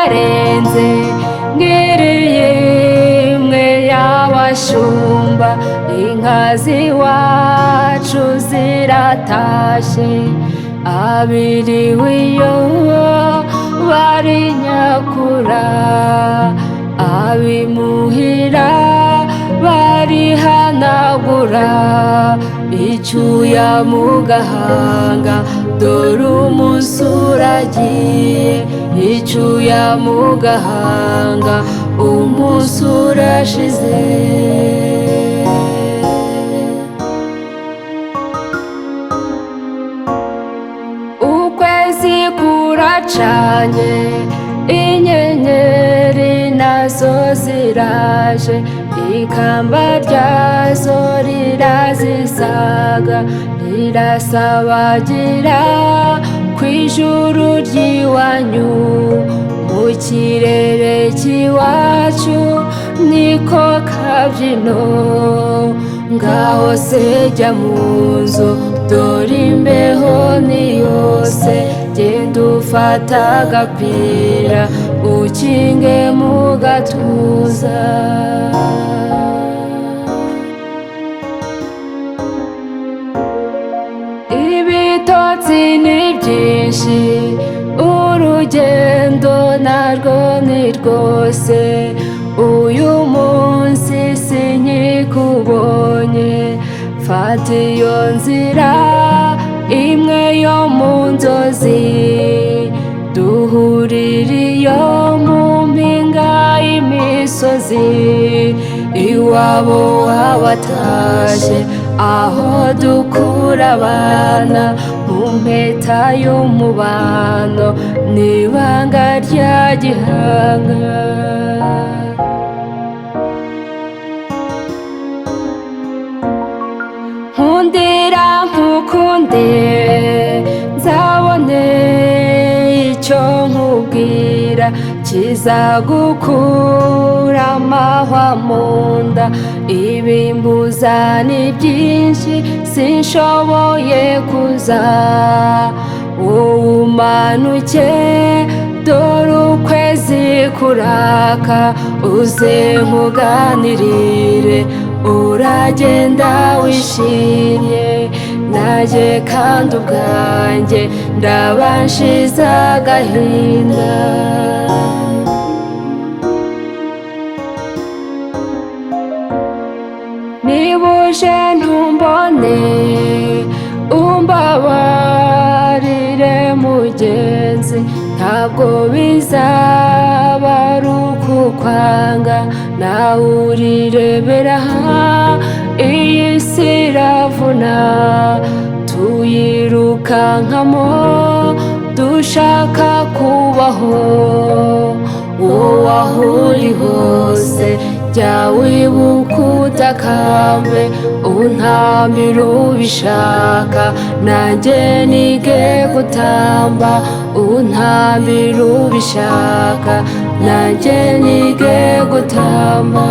irarenze ngiriye imwe y'abashumba, inka z'iwacu ziratashe, abiriwe iyo bari nyakura, abimuhira barihanagura icyuya mu gahanga, dore umunsi uragiye, icyuya mu gahanga, umunsi urashize. Ukwezi kuracanye, inyenyeri nazo ziraje, ikamba ryazo rirazisaga, rirasabagira kw'ijuru ry'iwanyu, mu kirere cy'iwacu niko kabyino. Ngaho se jya mu nzu, dore imbeho ni yose, genda ufata agapira ukinge mu gatuza. Ibitotsi ni byinshi, urugendo narwo ni rwose, uyu munsi sinkikubonye, fata iyo nzira imwe yo mu nzozi, duhurire iyo mu mpinga y'imisozi, iwabo wabatashye, aho dukura abana mu mpeta y'umubano, n'ibanga rya gihanga. Nkundira nkukunde, nzabone icyo nkubwira kizagukura amahwa mu nda. Ibimbuza ni byinshi sinshoboye kuza, wowe umanuke dore ukwezi kuraka, uze nkuganirire, uragenda wishimye, nanjye kandi ubwanjye ndabanshize agahinda. Niba uje ntumbone, umbabarire mugenzi, ntabwo bizaba ari ukukwanga, nawe urirebera iyi si iravuna, tuyirukankamo dushaka kubaho. Wowe aho uri hose jya wibuka utakambe, untambire ubishaka, nanjye nige gutamba, untambire ubishaka, nanjye nige gutamba.